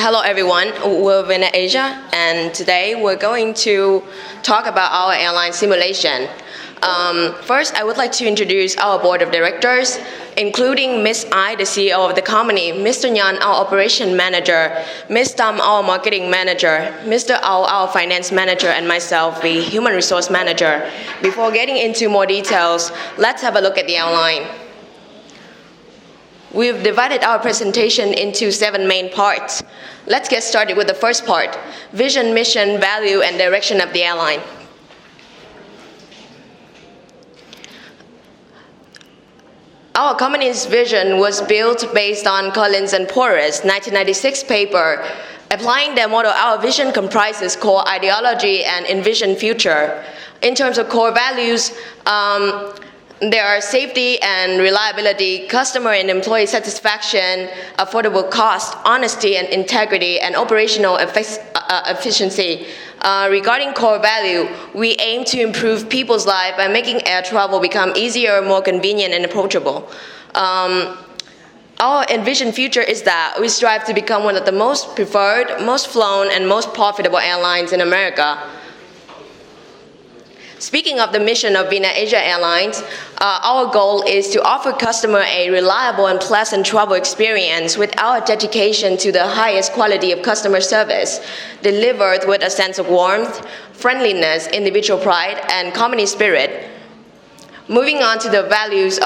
Hello everyone, we're VinaAsia, and today we're going to talk about our airline simulation. First, I would like to introduce our board of directors, including Ms. I, the CEO of the company, Mr. Nhan, our operation manager, Ms. Tam, our marketing manager, Mr. Ao, our finance manager, and myself, the human resource manager. Before getting into more details, let's have a look at the airline. We've divided our presentation into 7 main parts. Let's get started with the first part, vision, mission, value, and direction of the airline. Our company's vision was built based on Collins and Porras' 1996 paper. Applying their model, our vision comprises core ideology and envision future. In terms of core values, there are safety and reliability, customer and employee satisfaction, affordable cost, honesty and integrity, and operational efficiency. Regarding core value, we aim to improve people's lives by making air travel become easier, more convenient, and approachable. Our envisioned future is that we strive to become one of the most preferred, most flown, and most profitable airlines in America. Speaking of the mission of VinaAsia Airlines, our goal is to offer customer a reliable and pleasant travel experience with our dedication to the highest quality of customer service, delivered with a sense of warmth, friendliness, individual pride, and company spirit. Moving on to the values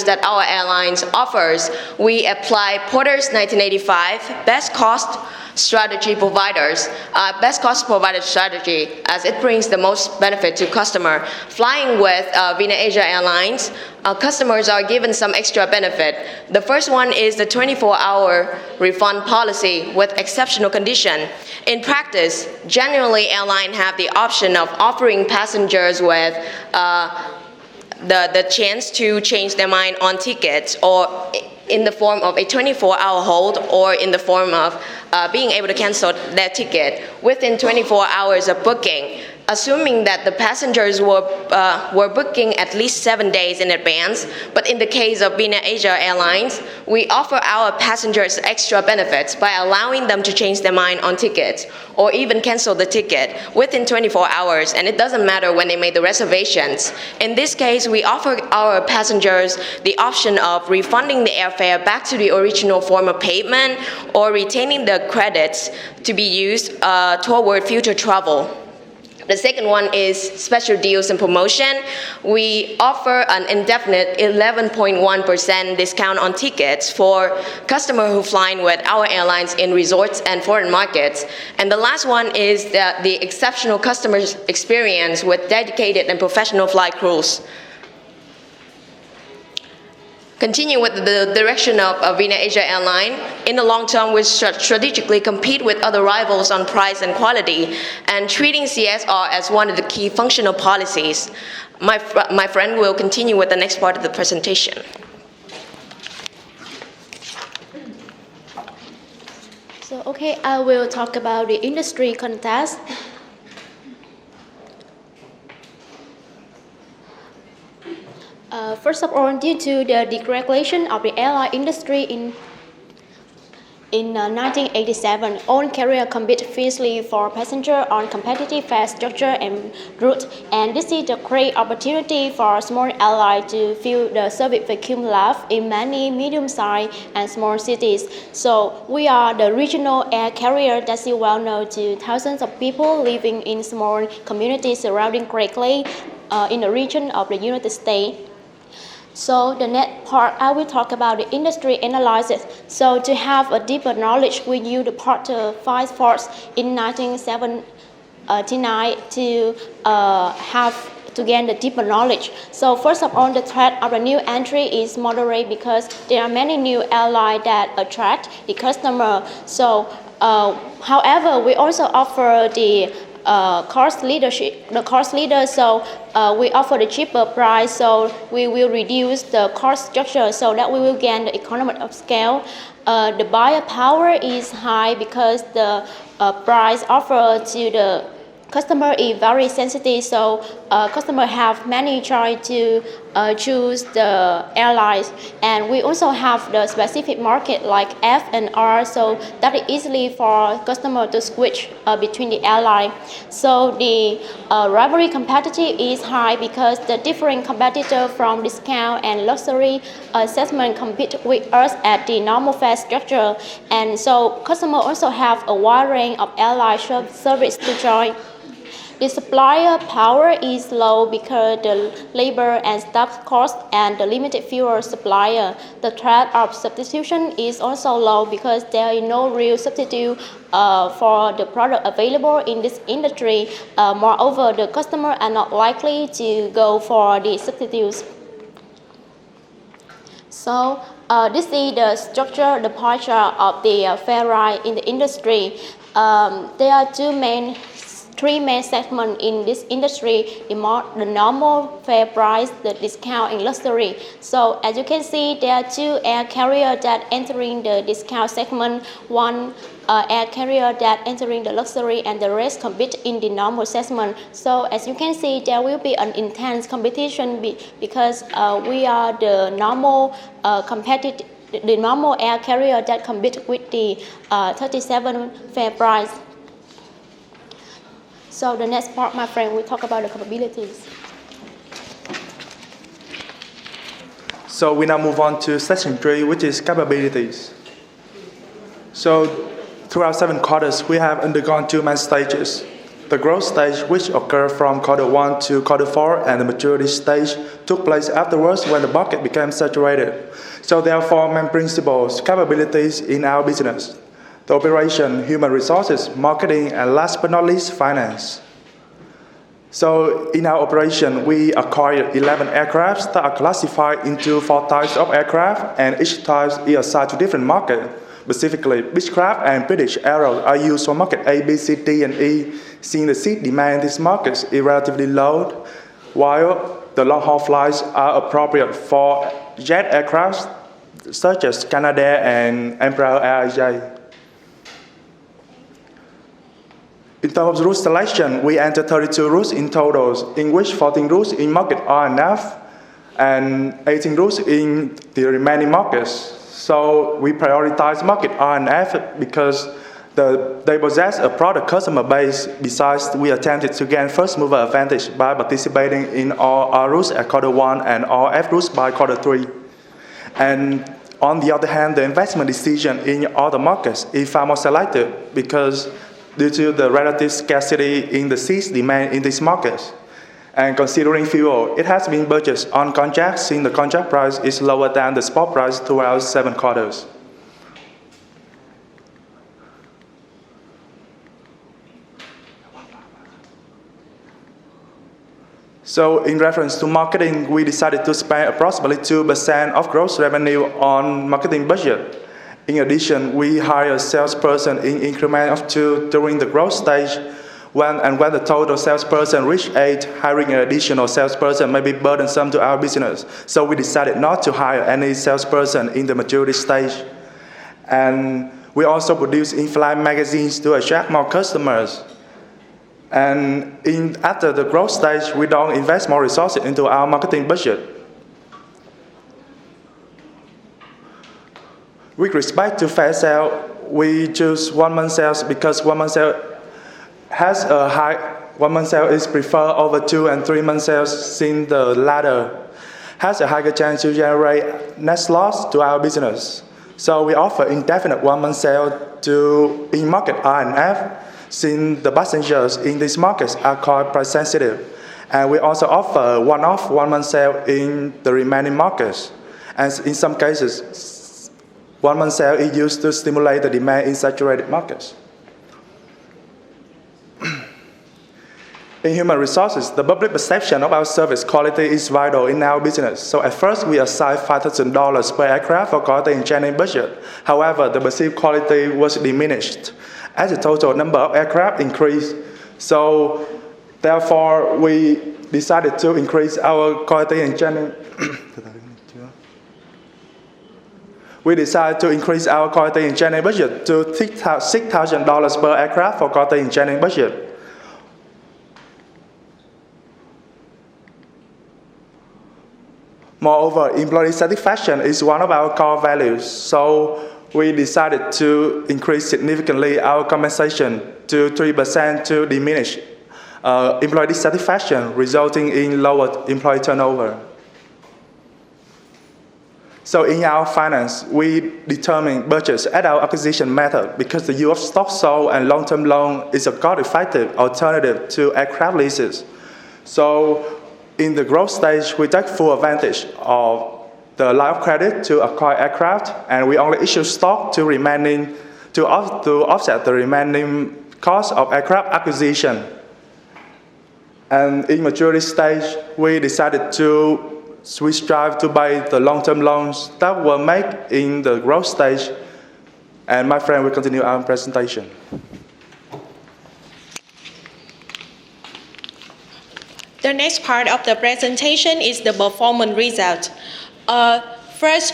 that our airlines offers, we apply Porter's 1985 best cost provider strategy, as it brings the most benefit to customer. Flying with VinaAsia Airlines, customers are given some extra benefit. The first one is the 24-hour refund policy with exceptional condition. In practice, generally airlines have the option of offering passengers with the chance to change their mind on tickets, or in the form of a 24-hour hold, or in the form of being able to cancel their ticket within 24 hours of booking, assuming that the passengers were booking at least 7 days in advance. But in the case of VinaAsia Airlines, we offer our passengers extra benefits by allowing them to change their mind on tickets or even cancel the ticket within 24 hours, and it doesn't matter when they made the reservations. In this case, we offer our passengers the option of refunding the airfare back to the original form of payment or retaining the credits to be used toward future travel. The second one is special deals and promotion. We offer an indefinite 11.1% discount on tickets for customers who fly with our airlines in resorts and foreign markets. And the last one is the exceptional customer experience with dedicated and professional flight crews. Continue with the direction of VinaAsia Airline. In the long term, we strategically compete with other rivals on price and quality, and treating CSR as one of the key functional policies. My friend will continue with the next part of the presentation. So, okay, I will talk about the industry context. First of all, due to the deregulation of the airline industry in 1987, all carriers compete fiercely for passengers on competitive fare structure and route, and this is a great opportunity for small airlines to fill the service vacuum left in many medium-sized and small cities. So we are the regional air carrier that is well known to thousands of people living in small communities surrounding greatly in the region of the United States. So the next part, I will talk about the industry analysis. So to have a deeper knowledge, we use the Porter 5 force in 1979 to gain the deeper knowledge. So first of all, the threat of the new entry is moderate because there are many new airlines that attract the customer. So however, we also offer the cost leader. So we offer the cheaper price, so we will reduce the cost structure so that we will gain the economy of scale. The buyer power is high because the price offered to the customer is very sensitive, so customer have many choice to choose the airlines. And we also have the specific market like F and R, so that is easily for customer to switch between the airline. So the rivalry competitive is high because the different competitor from discount and luxury segment compete with us at the normal fare structure. And so customer also have a wide range of airline service to join. The supplier power is low because the labor and staff cost and the limited fuel supplier. The threat of substitution is also low because there is no real substitute for the product available in this industry. Moreover, the customer are not likely to go for the substitutes. So this is the structure, the pie chart of the fare ride in the industry. There are three main segments in this industry: the normal fare price, the discount, and luxury. So as you can see, there are two air carriers that entering the discount segment, one air carrier that entering the luxury, and the rest compete in the normal segment. So as you can see, there will be an intense competition because we are the normal the normal air carrier that compete with the 37 fare price. So the next part, my friend, will talk about the capabilities. So we now move on to section 3, which is capabilities. So throughout 7 quarters, we have undergone 2 main stages. The growth stage, which occurred from quarter 1 to quarter 4, and the maturity stage took place afterwards when the market became saturated. So there are 4 main principles, capabilities in our business: the operation, human resources, marketing, and last but not least, finance. So in our operation, we acquired 11 aircrafts that are classified into 4 types of aircraft, and each type is assigned to different markets. Specifically, Beechcraft and British Aero are used for market A, B, C, D, and E, seeing the seat demand in these markets is relatively low, while the long-haul flights are appropriate for jet aircraft such as Canadair and Embraer AirAsia. In terms of route selection, we entered 32 routes in total, in which 14 routes in market R and F, and 18 routes in the remaining markets. So we prioritize market R and F because they possess a broader customer base. Besides, we attempted to gain first mover advantage by participating in all R routes at quarter 1 and all F routes by quarter 3. And on the other hand, the investment decision in other markets is far more selective because due to the relative scarcity in the seats demand in these markets. And considering fuel, it has been purchased on contract since the contract price is lower than the spot price throughout 7 quarters. So in reference to marketing, we decided to spend approximately 2% of gross revenue on marketing budget. In addition, we hire a salesperson in increment of 2 during the growth stage. When the total salesperson reach 8, hiring an additional salesperson may be burdensome to our business. So we decided not to hire any salesperson in the maturity stage. And we also produce in-flight magazines to attract more customers. And after the growth stage, we don't invest more resources into our marketing budget. With respect to fare sale, we choose 1 month sales because 1 month sale has a high. 1 month sale is preferred over 2 and 3 month sales, since the latter has a higher chance to generate net loss to our business. So we offer indefinite 1 month sale in market R and F, since the passengers in these markets are quite price sensitive. And we also offer one-off 1 month sale in the remaining markets. And in some cases, 1 month sale is used to stimulate the demand in saturated markets. In human resources, the public perception of our service quality is vital in our business. So at first, we assigned $5,000 per aircraft for quality and training budget. However, the perceived quality was diminished as the total number of aircraft increased. So therefore, we decided to increase our quality and training. We decided to increase our quality and training budget to $6,000 per aircraft for quality and training budget. Moreover, employee satisfaction is one of our core values, so we decided to increase significantly our compensation to 3% to diminish employee dissatisfaction, resulting in lower employee turnover. So in our finance, we determine budgets at our acquisition method because the use of stock sold and long-term loan is a cost-effective alternative to aircraft leases. So in the growth stage, we take full advantage of the line of credit to acquire aircraft, and we only issue stock to offset the remaining cost of aircraft acquisition. And in maturity stage, we decided to strive to buy the long-term loans that were made in the growth stage. And my friend will continue our presentation. The next part of the presentation is the performance result. First,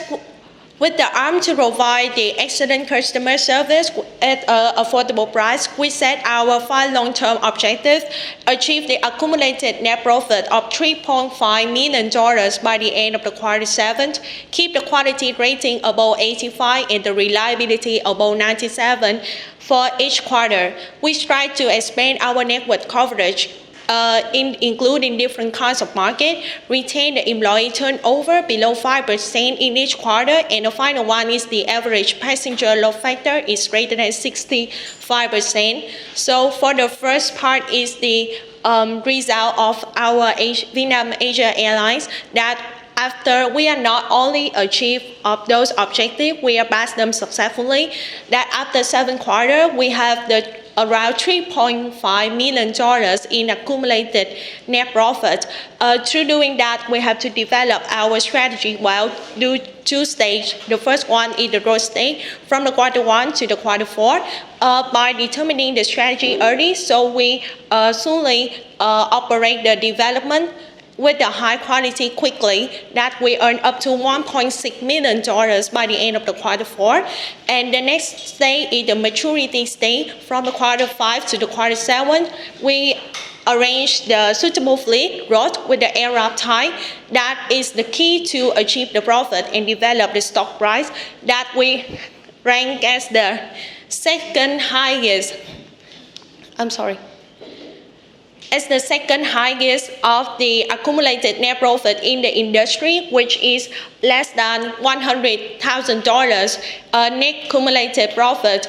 with the aim to provide the excellent customer service at an affordable price, we set our 5 long-term objectives, achieve the accumulated net profit of $3.5 million by the end of the quarter 7, keep the quality rating above 85 and the reliability above 97 for each quarter. We strive to expand our network coverage, including different kinds of market, retain the employee turnover below 5% in each quarter, and the final one is the average passenger load factor is greater than 65%. So for the first part is the result of our VinaAsia Airlines, that after we are not only achieve of those objectives, we have passed them successfully, that after 7 quarters, we have around $3.5 million in accumulated net profit. Through doing that, we have to develop our strategy well, do 2 stages. The first one is the growth stage, from the quarter 1 to the quarter 4. By determining the strategy early, so we soonly operate the development with the high quality quickly, that we earn up to $1.6 million by the end of the quarter 4. And the next stage is the maturity stage. From the quarter 5 to the quarter 7, we arrange the suitable fleet growth with the aircraft type. That is the key to achieve the profit and develop the stock price, that we rank as the second highest of the accumulated net profit in the industry, which is less than $100,000 net accumulated profit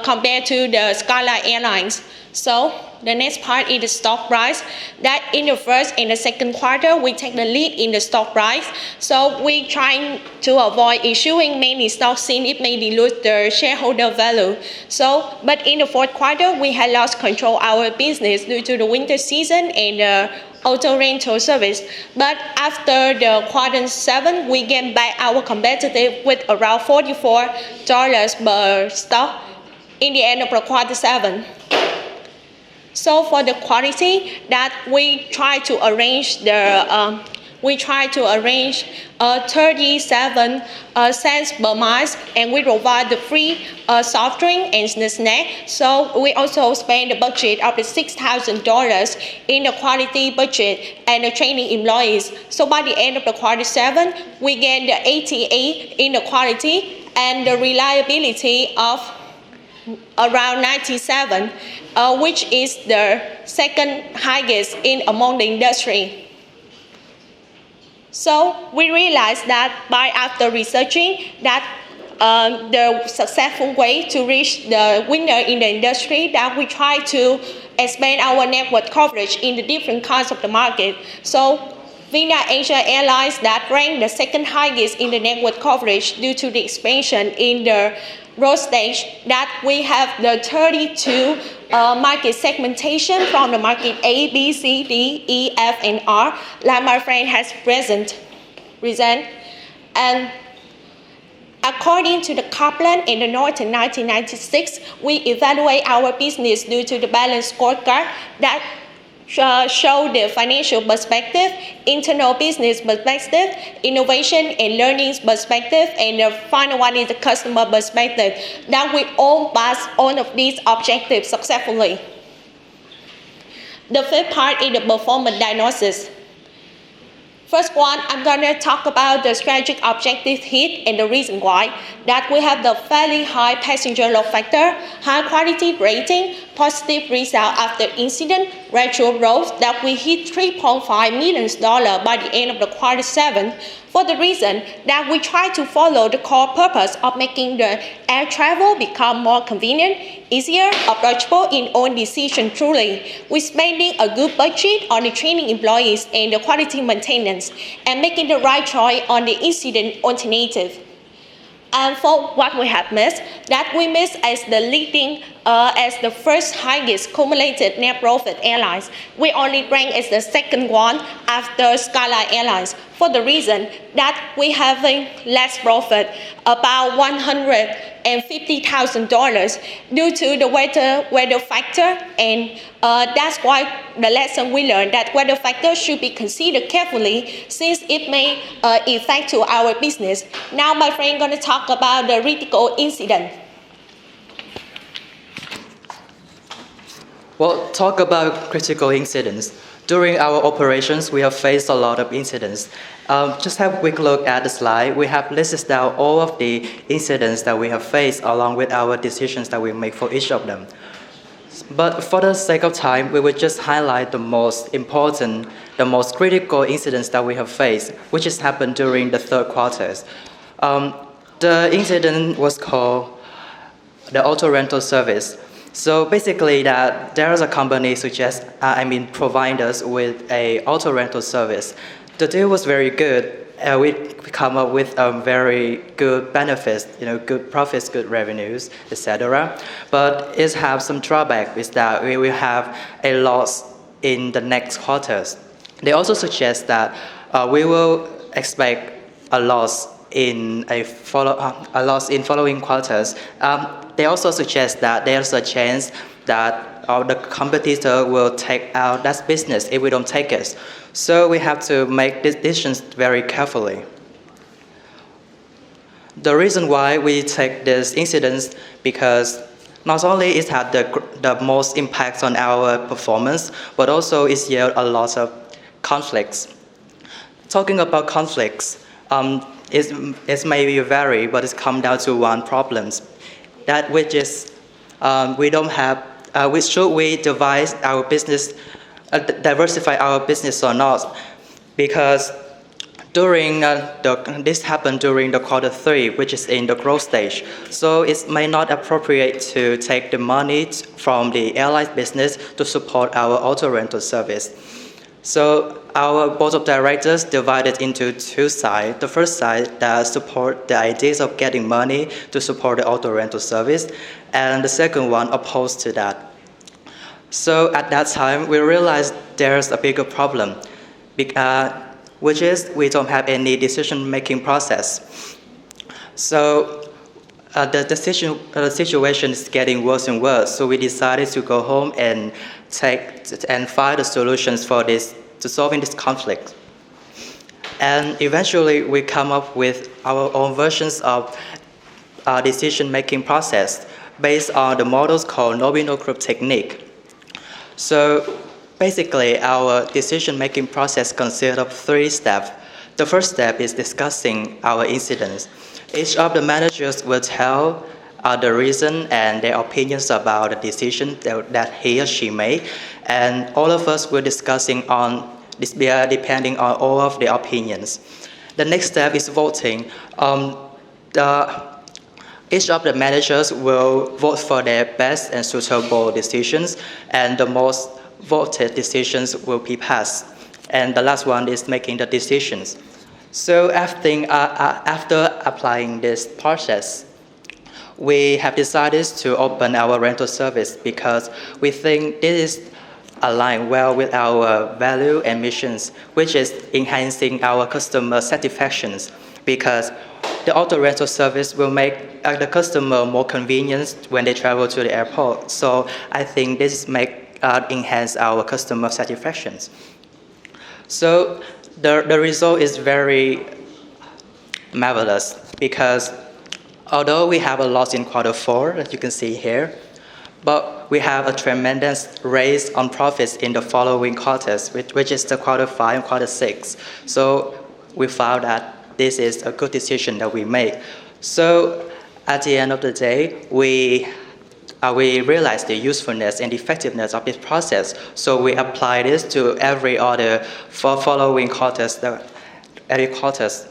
compared to the Skyline Airlines. So the next part is the stock price, that in the first and the second quarter, we take the lead in the stock price. So we trying to avoid issuing many stocks since it may dilute the shareholder value. So, but in the fourth quarter, we had lost control of our business due to the winter season and the auto rental service. But after the quarter 7, we gained back our competitive with around $44 per stock in the end of the quarter 7. So for the quality, that we try to arrange 37 cents per mile, and we provide the free soft drink and the snack. So we also spend the budget of the $6,000 in the quality budget and the training employees. So by the end of the quarter 7, we gain the 88 in the quality and the reliability of around 97, which is the second highest among the industry. So we realized that after researching that the successful way to reach the winner in the industry, that we try to expand our network coverage in the different kinds of the market. So VinaAsia Airlines that ranked the second highest in the network coverage due to the expansion in the growth stage, that we have the 32 market segmentation from the market A, B, C, D, E, F, and R, like my friend has present. And according to the Kaplan and the Norton 1996, we evaluate our business due to the balanced scorecard that show the financial perspective, internal business perspective, innovation and learning perspective, and the final one is the customer perspective, that we all pass all of these objectives successfully. The fifth part is the performance diagnosis. First one, I'm gonna talk about the strategic objective hit and the reason why. That we have the fairly high passenger load factor, high quality rating, positive result after incident, retro growth that we hit $3.5 million by the end of the quarter 7 for the reason that we try to follow the core purpose of making the air travel become more convenient, easier, approachable in own decision truly. We're spending a good budget on the training employees and the quality maintenance and making the right choice on the incident alternative. And for what we have missed, that we missed as the leading, as the first highest cumulated net profit airlines. We only rank as the second one after Skyline Airlines for the reason that we having less profit, about $150,000 due to the weather factor, and that's why the lesson we learned that weather factor should be considered carefully since it may affect to our business. Now my friend gonna talk about the critical incident. Well, talk about critical incidents. During our operations, we have faced a lot of incidents. Just have a quick look at the slide. We have listed down all of the incidents that we have faced along with our decisions that we make for each of them. But for the sake of time, we will just highlight the most important, the most critical incidents that we have faced, which has happened during the third quarters. The incident was called the auto rental service. So basically that there is a company provide us with a auto rental service. The deal was very good. We come up with very good benefits, good profits, good revenues, etc. But it has some drawback is that we will have a loss in the next quarters. They also suggest that we will expect a loss in following quarters. They also suggest that there's a chance that the competitor will take out that business if we don't take it. So we have to make decisions very carefully. The reason why we take these incidents because not only it had the most impact on our performance, but also it yield a lot of conflicts. Talking about conflicts, it may vary, but it's come down to one problem. That which is should we devise our business, diversify our business or not? Because this happened during the quarter 3, which is in the growth stage. So it may not appropriate to take the money from the airline business to support our auto rental service. So our board of directors divided into two sides. The first side that support the ideas of getting money to support the auto rental service, and the second one opposed to that. So at that time, we realized there's a bigger problem, which is we don't have any decision-making process. So the situation is getting worse and worse. So we decided to go home and find the solutions for this, to solving this conflict. And eventually we come up with our own versions of decision-making process based on the models called nominal group technique. So basically our decision-making process consists of 3 steps. The first step is discussing our incidents. Each of the managers will tell the reason and their opinions about the decision that he or she made, and all of us were discussing on this depending on all of the opinions. The next step is voting. Each of the managers will vote for their best and suitable decisions, and the most voted decisions will be passed. And the last one is making the decisions. So after applying this process, we have decided to open our rental service because we think this is aligned well with our value and missions, which is enhancing our customer satisfactions, because the auto rental service will make the customer more convenient when they travel to the airport. So I think this enhance our customer satisfactions. So the result is very marvelous because although we have a loss in quarter 4, as you can see here, But we have a tremendous raise on profits in the following quarters, which is the quarter 5 and quarter 6. So we found that this is a good decision that we make. So at the end of the day, we realized the usefulness and effectiveness of this process. So we apply this to every other following quarters, every quarters.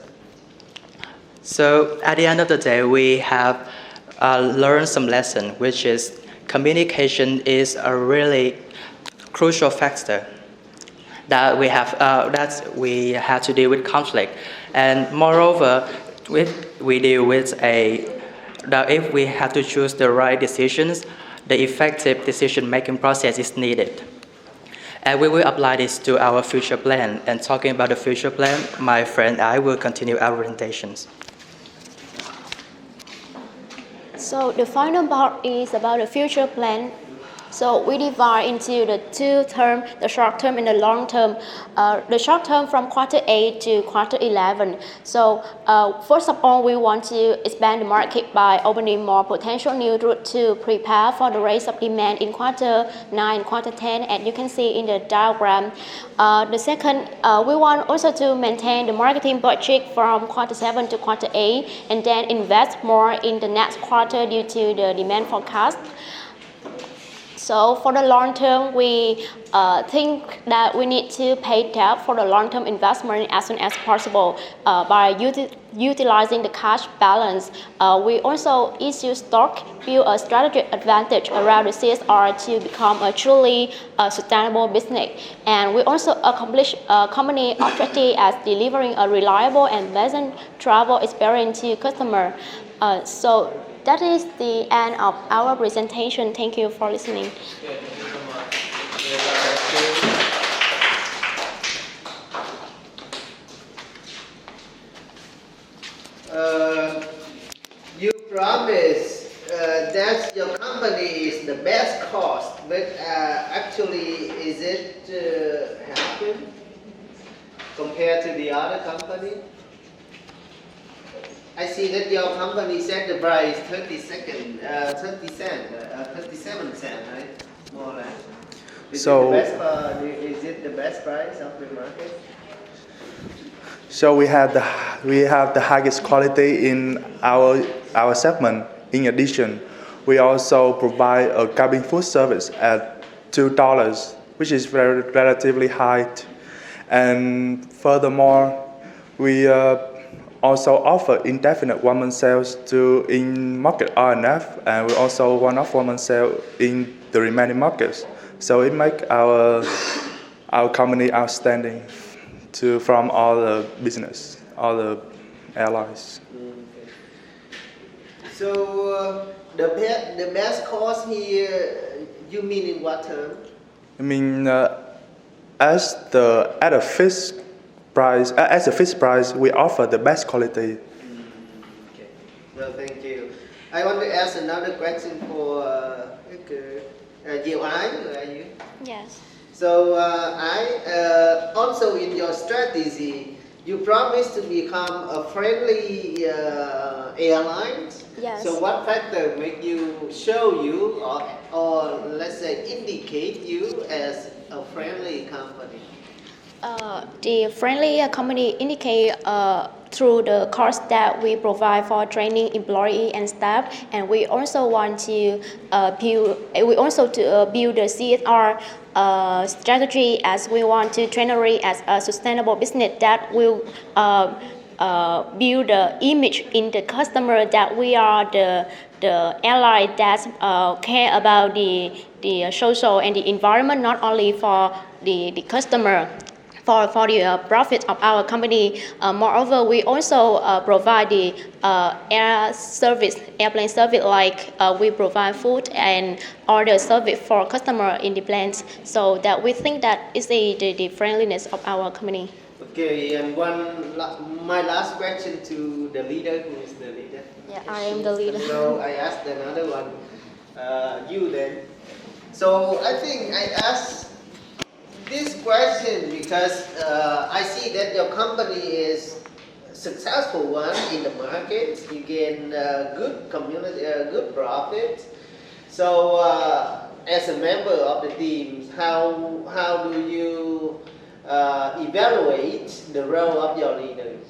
So at the end of the day, we have learned some lesson, which is communication is a really crucial factor that we have to deal with conflict, and moreover, we deal with that if we have to choose the right decisions, the effective decision-making process is needed. And we will apply this to our future plan. And talking about the future plan, my friend and I will continue our presentations. So the final part is about the future plan. So we divide into the two terms, the short term and the long term. The short term from quarter 8 to quarter 11. So first of all, we want to expand the market by opening more potential new routes to prepare for the rise of demand in quarter 9, quarter 10, as you can see in the diagram. The second, we want also to maintain the marketing budget from quarter 7 to quarter 8 and then invest more in the next quarter due to the demand forecast. So for the long term, we think that we need to pay debt for the long-term investment as soon as possible by utilizing the cash balance. We also issue stock, build a strategic advantage around the CSR to become a truly sustainable business. And we also accomplish company objective as delivering a reliable and pleasant travel experience to customer. So that is the end of our presentation. Thank you for listening. You promise that your company is the best cost, but actually, is it happen compared to the other company? I see that your company set the price 37 cents, right? More or less. Is it the best price of the market? So we have the highest quality in our segment. In addition, we also provide a cabin food service at $2, which is relatively high. And furthermore, we also offer indefinite one-month sales in market RNF, and we also one-off one-month sale in the remaining markets. So it makes our company outstanding from all the business, all the airlines. Okay. So the best cost here, you mean in what term? I mean, as a fixed price, we offer the best quality. Okay. Well, thank you. I want to ask another question for Diệu Ái. Where are you? Yes. So also in your strategy, you promise to become a friendly airline. Yes. So what factor make you show you or let's say indicate you as a friendly company? The friendly company indicate through the course that we provide for training employee and staff, and we also want to build the CSR strategy, as we want to generate as a sustainable business that will build the image in the customer that we are the airline that care about the social and the environment, not only for the customer, for the profit of our company. Moreover, we also provide the airplane service, like we provide food and order service for customer in the planes. So that we think that is the friendliness of our company. Okay, and my last question to the leader. Who is the leader? Yeah, I am the leader. So I asked another one, you then. So I think I asked this question because I see that your company is a successful one in the market. You gain good community, good profit. So, as a member of the team, how do you evaluate the role of your leaders?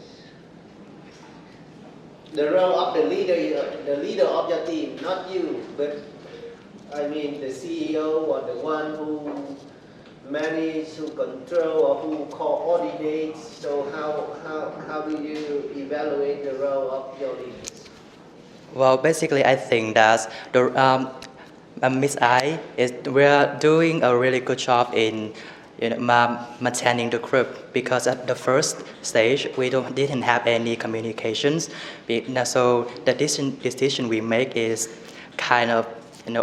The role of the leader of your team, not you, but I mean the CEO or the one who manage, who control, or who coordinates. So how do you evaluate the role of your leaders? Well, basically, I think that Miss I we are doing a really good job in maintaining the group, because at the first stage we didn't have any communications. So the decision we make is kind of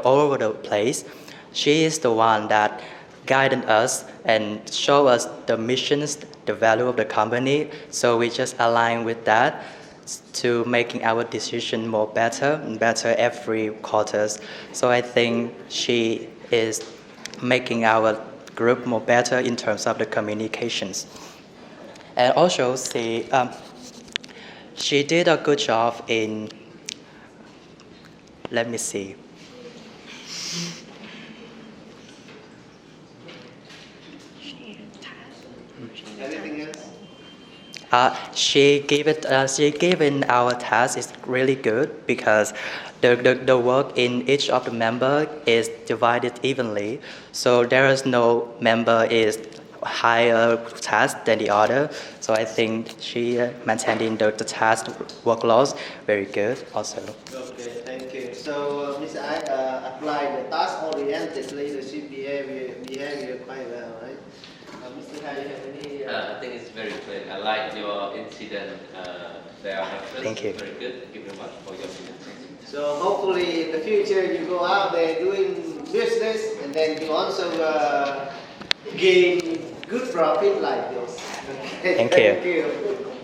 all over the place. She is the one that guided us and show us the missions, the value of the company. So we just align with that to making our decision more better and better every quarters. So I think she is making our group more better in terms of the communications. And also she did a good job in, let me see. Anything else? She given our task is really good, because the work in each of the member is divided evenly. So there is no member is higher task than the other. So I think she maintaining the task workload very good also. Okay, thank you. So, Mr. I applied the task-oriented leadership behavior quite well, right? Mr. Khai, you have any? I think it's very clear. I like your incident there. Thank you. Very good. Thank you very much for your presentation. So hopefully in the future you go out there doing business, and then you also gain good profit like this. Okay, Thank you. Thank you.